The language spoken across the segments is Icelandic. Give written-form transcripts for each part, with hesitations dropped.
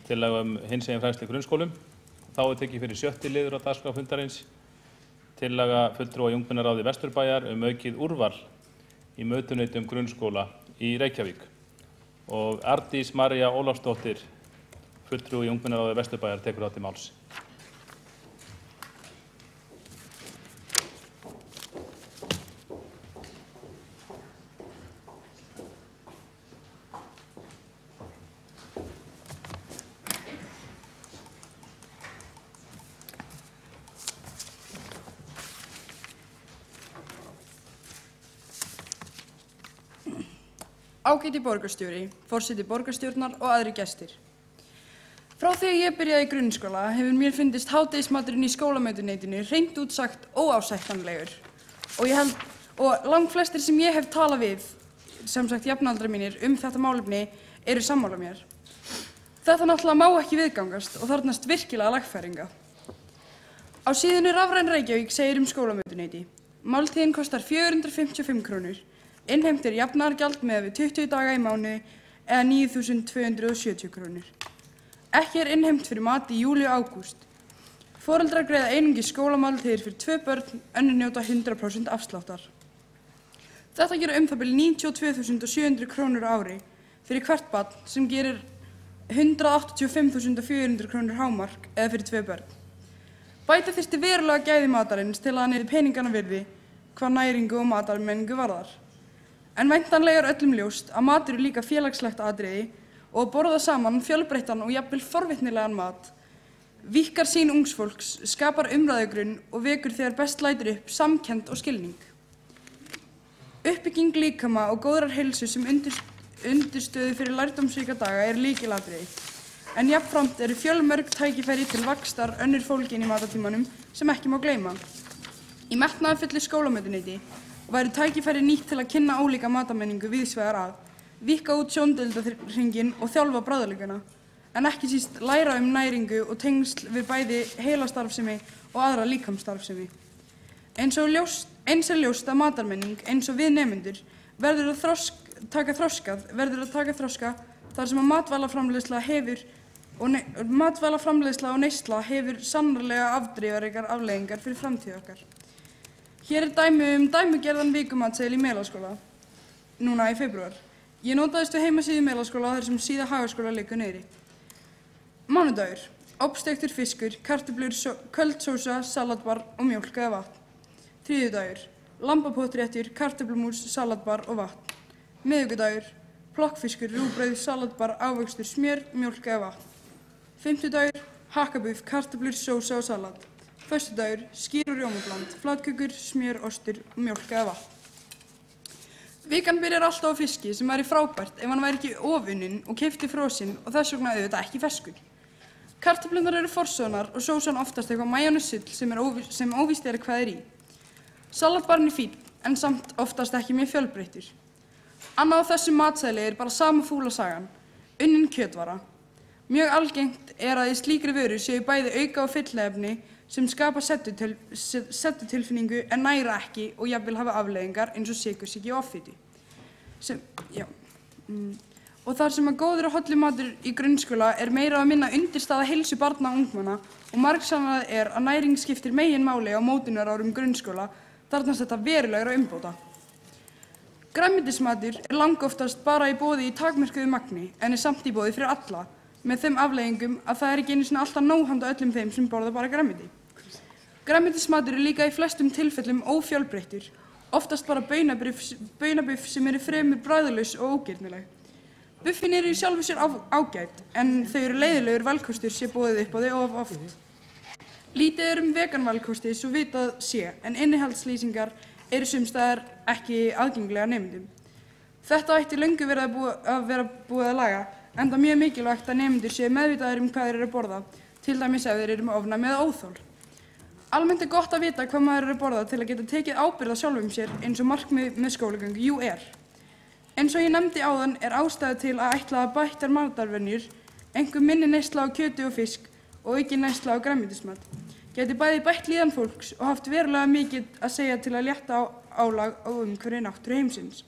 tillaga hinsegin fræðslu í grunnskólum. Þá tekið fyrir 7. liður á dagskrá fundarins, tillaga fulltrúa í ungmennaráði Vesturbæjar aukið úrval í mötuneytum grunnskóla í Reykjavík. Og Arndís María Ólafsdóttir, fulltrúi í ungmennaráði Vesturbæjar, tekur þá til máls. Ágæti borgarstjóri, forseti borgarstjórnar og aðrir gestir. Frá því að ég byrjaði í grunnskóla hefur mér fundist hádegismaturinn í skólamötuneytinu hreint út sagt óásættanlegur. Og langflestir sem ég hef talað við, sem sagt jafnaldrar mínir, þetta málefni eru sammála mér. Þetta náttúrulega má ekki viðgangast og þarfnast virkilega lagfæringa. Á síðunni Rafræn Reykjavík segir skólamötuneyti. Máltíðin kostar 455 krónur. Innheimt jafnaðargjald með 20 daga í mánuði eða 9.270 krónur. Ekki innheimt fyrir mat í júlí og ágúst. Foreldrar greiða einungis skólamáltíðir fyrir 2 börn, önnur njóta 100% afsláttar. Þetta gerir það bil 92.700 krónur á ári fyrir hvert barn sem gerir 185.400 krónur hámark eða fyrir 2 börn. Bæta þyrfti verulega gæði matarins til að hann peningana virði hvað næringu og matarmenningu varðar. En væntanlega öllum ljóst að matur líka félagslegt atriði og að borða saman fjölbreyttan og jafnvel forvitnilegan mat víkkar sýn ungs fólks, skapar umræðugrunn og vekur þegar best lætur upp samkennd og skilning. Uppbygging líkama og góðrar heilsu sem undirstöðu fyrir lærdómsríka daga lykilatriði, en jafnframt eru fjölmörg tækifæri til vaxtar önnur fólgin í matartímanum sem ekki má gleyma. Í metnaðarfullu skólamötuneyti væru tækifæri nýtt til að kynna ólíka matamenningu víðsvegar að, víkka út sjóndeildarhringinn og þjálfa bragðlaugana, en ekki síst læra næringu og tengsl við bæði heilastarfsemi og aðra líkamsstarfsemi. Eins er ljóst að matarmenning, eins og við nemendur, verður að taka þroska þar sem að matvælaframleiðsla og neysla hefur sannarlega afdrifaríkar afleiðingar fyrir framtíð okkar. Hér dæmi dæmigerðan vikumatseðil í Melaskóla, núna í febrúar. Ég notaðist við heimasíðu Melaskóla þar sem síða Hagaskóla liggur niðri. Mánudagur, obsteiktur fiskur, kartöflur, köld sósa, salatbar og mjólk eða vatn. Þriðjudagur, lambapotréttur, kartöflumús, salatbar og vatn. Miðvikudagur, plokkfiskur, rúgbrauð, salatbar, ávöxtur, smjör, mjólk eða vatn. Fimmtudagur, hakkabuff, kartöflur, sósa og salat. Föstudagur, skýr og rjómabland, flatkökur, smjör, ostur, mjólk eða vatn. Vikan byrjar alltaf á fiski sem frábært ef hann væri ekki ofunnin og keypti frosinn og þess vegna auðvitað ekki ferskur. Kartöflurnar eru forsóðnar og sósan oftast eitthvað majónessull sem óvíst hvað í. Salatbarinn fínn en samt oftast ekki mjög fjölbreyttur. Annað á þessum matseðli bara sama fúla sagan, unnin kjötvara. Mjög algengt að í slíkri vöru séu bæði auka- og fylliefni sem skapa settutilfinningu en næra ekki og jafnvel hafa afleiðingar eins og sykursýki og offitu. Og þar sem að góður og hollur matur í grunnskóla meira og minna undirstaða heilsu barna og ungmenna og margsannað að næring skiptir meginmáli á mótunarárum grunnskóla, þarfnast þetta verulegra umbóta. Grænmetismatur langoftast bara í boði í takmörkuðu magni en samt í boði fyrir alla, með þeim afleiðingum að það ekki einu sinni alltaf nóg handa öllum þeim sem borða bara grænmeti. Grænmetismatur líka í flestum tilfellum ófjölbreyttur, oftast bara baunabuff sem fremur bragðlaus og ógirnileg. Buffin í sjálfu sér ágæt, en þau leiðilegur valkostur sé boðið upp á þau of oft. Lítið veganvalkosti svo vitað sé, en innihaldslýsingar sums staðar ekki aðgengilegar nemendum. Þetta ætti löngu vera búið að laga, enda mjög mikilvægt að nemendur séu meðvitaðir hvað þeir að borða, til dæmis ef þeir með ofnæmi eða óþol. Almennt gott að vita hvað maður að borða til að geta tekið ábyrgð á sjálfum sér eins og markmið með skólagöngu Eins og ég nefndi áðan ástæða til að ætla að bættar matarvenjur, einkum minni neysla á kjöti og fisk og aukin neysla á grænmetismat, gæti bæði bætt líðan fólks og haft verulega mikið að segja til að létta á álag á umhverfi náttúru heimsins.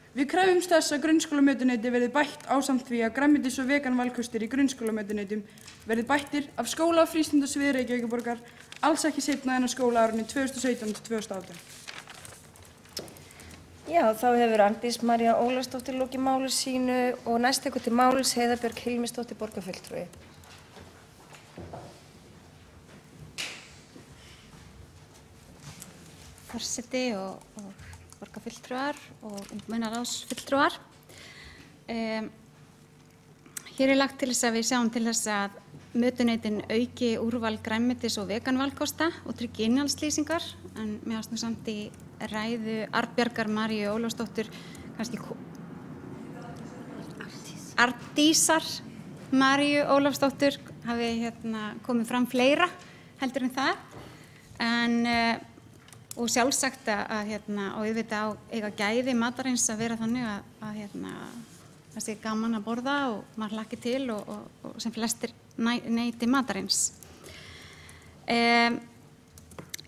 Við krefjumst þess að grunnskólamötuneyti verði bætt ásamt því að grænmetis- og vegan valkostir í grunnskólamötuneytum verði bættir af skóla- og frístundasviði Reykjavíkurborgar alls ekki seinna en á skólaárinu 2017–2018. Já, þá hefur Arndís María Ólafsdóttir lokið máli sínu og næst tekur til máls Heiða Björg Hilmisdóttir borgarfulltrúi. Forseti og borgarfulltrúar og ungmennaráðsfulltrúar. Hér lagt til þess að við sjáum til þess að mötuneytin auki úrval grænmetis- og veganvalkosta og tryggi innihaldslýsingar, en mér fannst nú samt í ræðu Arnbjargar Maríu Ólafsdóttur kannski Arndísar Maríu Ólafsdóttur hafi komið fram fleira heldur en það, en og sjálfsagt að og auðvitað á eiga gæði matarins að vera þannig að það sé gaman að borða og maður hlakki til og sem flestir neyti matarins.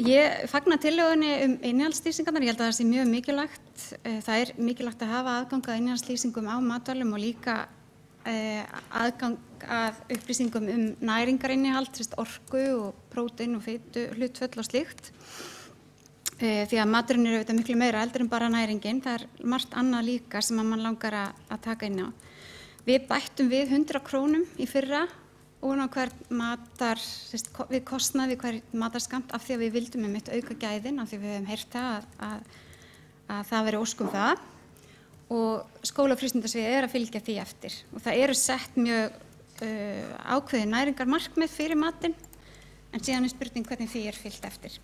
Ég fagna tillögunni innihaldslýsingarnar, ég held að það sé mjög mikilvægt. Það mikilvægt að hafa aðgang að innihaldslýsingum á matvælum og líka aðgang að upplýsingum næringarinnihald, orku og prótein og fitu hlutföll og slíkt. Því að maturinn auðvitað miklu meira heldur en bara næringin. Það margt annað líka sem að mann langar að taka inn á. Við bættum við 100 krónum í fyrra ofan á hvern við kostnaði hvern matarskamt af því að við vildum auka gæðin, af því við höfum heyrt það að það veri ósk það. Og skóla- og frístundasviðið að fylgja því eftir. Og það eru sett mjög ákveðin næringarmarkmið fyrir matinn, en síðan spurning hvernig því fylgt eftir.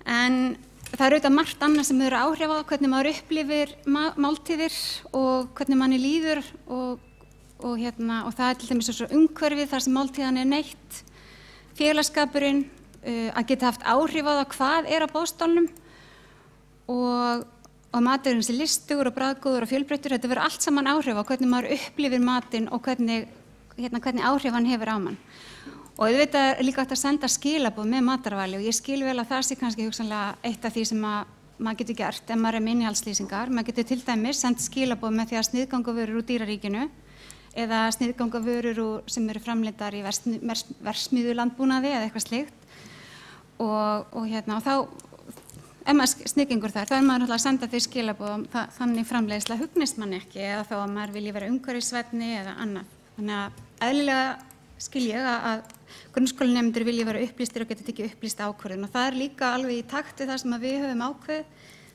En það auðvitað margt annað sem hefur áhrif á hvernig maður upplifir máltíðir og hvernig manni líður og það til dæmis svo umhverfið þar sem máltíðan neytt, félagsskapurinn, að geta haft áhrif á það hvað á boðstólnum og maturinn sé listugur og bragðgóður og fjölbreyttur. Þetta verður allt saman áhrif á hvernig maður upplifir matinn og hvernig áhrif hann hefur á mann. Og auðvitað líka hægt að senda skilaboð með matarvali og ég skil vel að það sé kannski hugsanlega eitt af því sem maður getur gert ef maður með innihaldslýsingar. Maður getur til dæmis sendt skilaboð með því að sniðganga vörur úr dýraríkinu eða sniðganga vörur sem eru framleiddar í verksmiðjulandbúnaði eða eitthvað slíkt. Og þá, ef maður sniðgengur þar, þá maður náttúrulega að senda því skilaboð þannig framleiðsla hugnist mann ekki eða þá að maður vilji vera umhverfisvænni eða annað. Þannig að eðlilega skil ég að grunnskólanemendur vilja vera upplýstir og geta tekið upplýst ákvörðun og það líka alveg í takt við það sem við höfum ákveðið.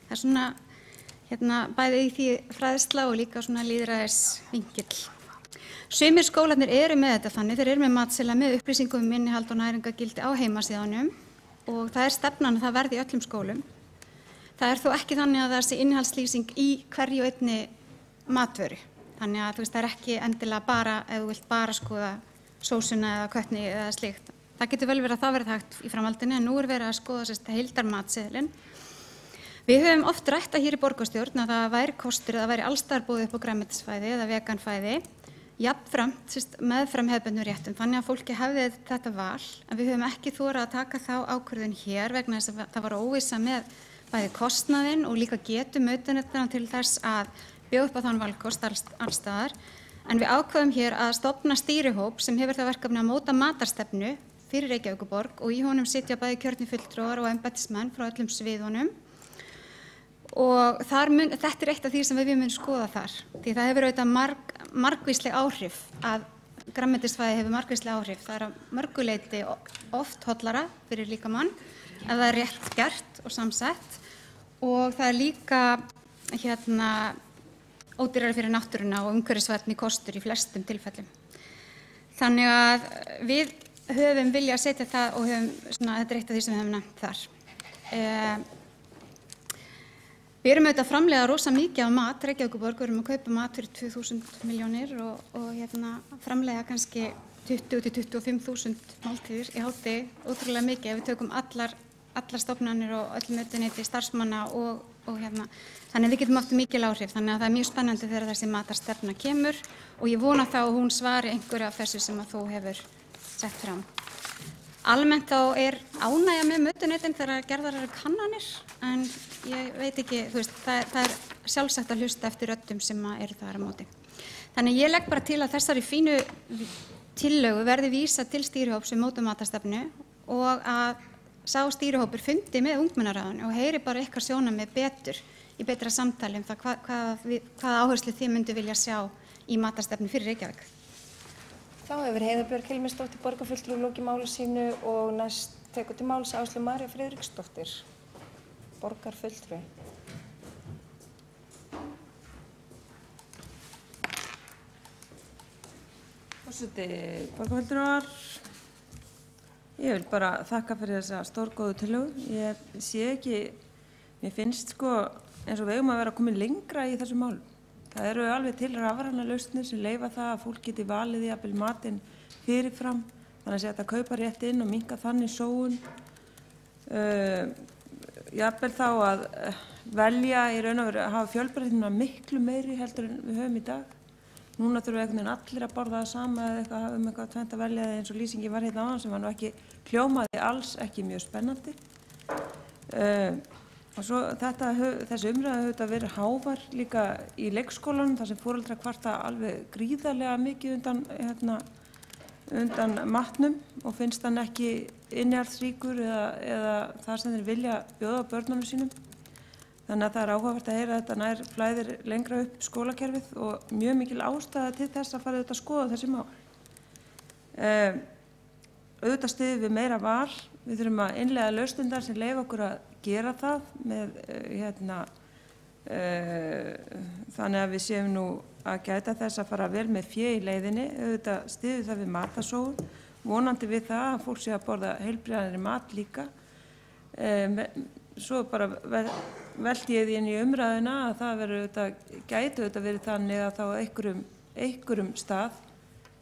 Það svona bæði í því fræðsla og líka svona lýðræðisvinkill. Sumir skólarnir eru með þetta þannig, þeir eru með matseðla með upplýsingum innihald og næringargildi á heimasíðunum og það stefnan að það verði í öllum skólum. Það þó ekki þannig að það sé innihaldslýsing í hverju einni matvöru. Þannig að það ekki endilega bara ef þú vilt bara skoða sósuna eða hvernig eða slíkt. Það getur vel verið að það verði hægt í framhaldinu en nú verið að skoða heildarmatseðilinn. Við höfum oft rætt hér í borgarstjórn að það væri kostur að það væri allstaðar boðið upp á grænmetisfæði eða veganfæði, jafnframt meðfram hefðbundnum réttum, þannig að fólki hefði þetta val, en við höfum ekki þorað að taka þá ákvörðun hér vegna þess að það var óvissa með bæði kostnaðinn og líka getu mötuneytanna til þess að bjóða upp á þann valkost allstaðar. En við ákveðum hér að stofna stýrihóp sem hefur það verkefni að móta matarstefnu fyrir Reykjavíkurborg og í honum sitja bæði kjörnir fulltrúar og embættismenn frá öllum sviðunum. Og þetta eitt af því sem við munum skoða þar. Því það hefur auðvitað margvísleg áhrif að grænmetisfæði hefur margvísleg áhrif. Það að mörguleyti oft hollara fyrir líkamann ef það rétt gert og samsett og það líka ódýrari fyrir náttúruna og umhverfisvænni kostur í flestum tilfellum. Þannig að við höfum viljað að setja það og þetta eitt af því sem við höfum nefnt þar. Við erum auðvitað að framleiða rosa mikið af mat, Reykjavíkurborg, við erum að kaupa mat fyrir 2.000 milljónir og framleiða kannski 20–25.000 máltíðir í hádegi, ótrúlega mikið ef við tökum allar stofnanir og öll mötuneyti starfsmanna og þannig að við getum haft mikil áhrif, þannig að það mjög spennandi þegar þessi matarstefna kemur og ég vona þá að hún svari einhverju af þessu sem að þú hefur sett fram. Almennt þá ánægja með mötuneytin þegar gerðar eru kannanir, en ég veit ekki, það er sjálfsagt að hlusta eftir röddum sem eru þar á móti. Þannig ég legg bara til að þessari fínu tillögu verði vísað til stýrihóps um mótun matarstefnu og að sá stýrihópur fundi með ungmennaráðinu og heyri bara ykkar sjónarmið betur í betra samtali það hvaða áherslu þið myndu vilja sjá í matarstefnu fyrir Reykjavík. Þá hefur Heiða Björg Hilmisdóttir borgarfulltrúi lokið máli sínu og næst tekur til máls Áslaug María Friðriksdóttir, borgarfulltrúi. Forseti borgarfulltrúar, ég vil bara þakka fyrir þessa stórgóðu tillögu. Ég sé ekki, mér finnst eins og við eigum að vera komin lengra í þessu málum. Það eru alveg til rafrænar lausnir sem leyfa það að fólk geti valið jafnvel matinn fyrirfram, þannig að þetta kaupa rétt inn og minnka þannig sóun. Jafnvel þá að velja í raun og veru að hafa fjölbreytnina miklu meiri heldur en við höfum í dag. Núna þurfum við einhvern veginn allir að borða það sama eða eitthvað tvennt að velja eins og lýsingi var hérna áðan sem var nú ekki hljómaði alls ekki mjög spennandi. Og svo þessi umræða hefur verið hávær líka í leikskólanum þar sem foreldrar kvarta alveg gríðarlega mikið undan matnum og finnst hann ekki innihaldsríkur eða það sem þeir vilja bjóða börnunum sínum. Þannig að það er áhugavert að heyra að þetta nær flæðir lengra upp skólakerfið og mjög mikil ástæða til þess að fara að skoða þessi mál. Auðvitað styðjum við meira val, við þurfum að innleiða lausnirnar sem leyfa okkur að gera það með þannig að við séum nú að gæta þess að fara vel með fé í leiðinni, auðvitað styðjum það við matasóun, vonandi við það að fólk sé að borða heilbrigðari mat líka. Svo bara velti ég því inn í umræðuna að það gæti auðvitað verið þannig að þá á einhverjum stað,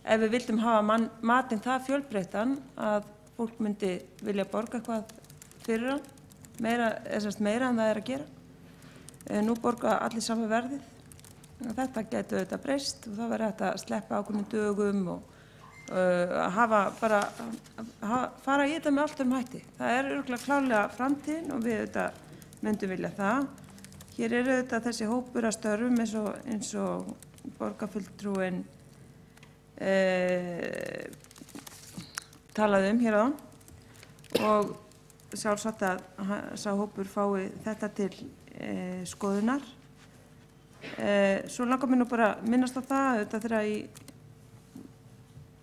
ef við vildum hafa matinn það fjölbreyttan að fólk myndi vilja borga eitthvað fyrir hann, meira en það er að gera. Nú borga allir sama verðið. Þetta gæti auðvitað breyst og það verður hægt að sleppa ákveðnum dögum og fara í þetta með allt hætti. Það er örugglega klárlega framtíðin og við auðvitað myndum vilja það. Hér er auðvitað þessi hópur að störfum eins og borgarfulltrúinn talaði hér áðan og sjálfsagt að sá hópur fái þetta til skoðunar. Svo langar mér nú bara að minnast á það, auðvitað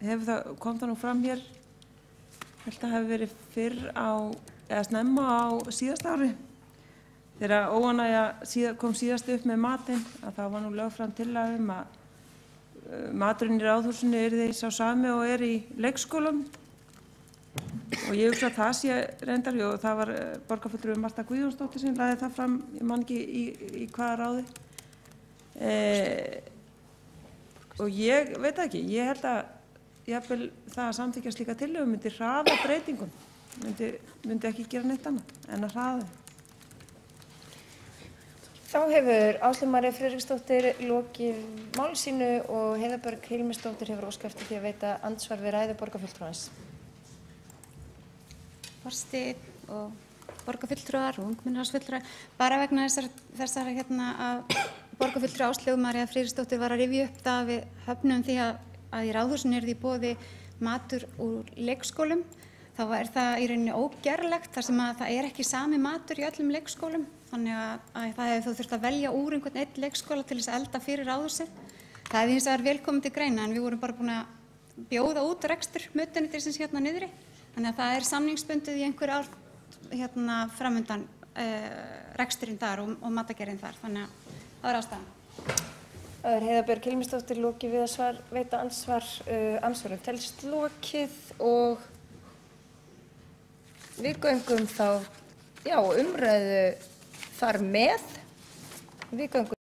þegar kom það nú fram hér, held að hafi verið fyrr eða snemma á síðasta ári, þegar óánægja kom síðast upp með matinn, að það var nú lögð fram tillaga að maturinn í Ráðhúsinu yrði sá sami og er í leikskólum. Og ég hugsa að það sé reyndar, og það var borgarfulltrúi Marta Guðjónsdóttir sem lagði það fram, ég man ekki í hvaða ráði. Og ég veit ekki, ég held að jafnvel það að samþykkja slíka tillögu myndi hraða breytingum, myndi ekki gera neitt annað en að hraða. Þá hefur Áslaug María Friðriksdóttir lokið máli sínu og Heiða Björg Hilmisdóttir hefur óskað eftir því að veita andsvar við ræðu borgarfulltrúans. Forseti og borgarfulltrúar og ungmennaráðsfulltrúar, bara vegna þessar að borgarfulltrúi Áslaug María Friðriksdóttir var að rifja upp það við höfnum því að í Ráðhúsinu yrði í boði matur úr leikskólum, þá er það í rauninni ógerlegt þar sem að það er ekki sami matur í öllum leikskólum, þannig að það hefur þú þurft að velja úr einhvern einn leikskóla til þess að elda fyrir Ráðhúsið. Það hefði hins vegar velkomið til greina en við vorum bara búin að bjóða út rekstur mötuneytisins hérna niðri, þannig að það er samningsbundið í einhver ár framundan reksturinn þar og matagerðin þar, þannig að það er ástæðan. Það er Heiða Björg Hilmisdóttir lokið við að veita ansvarum telst lokið og við göngum þá umræðu þar með. Við göngum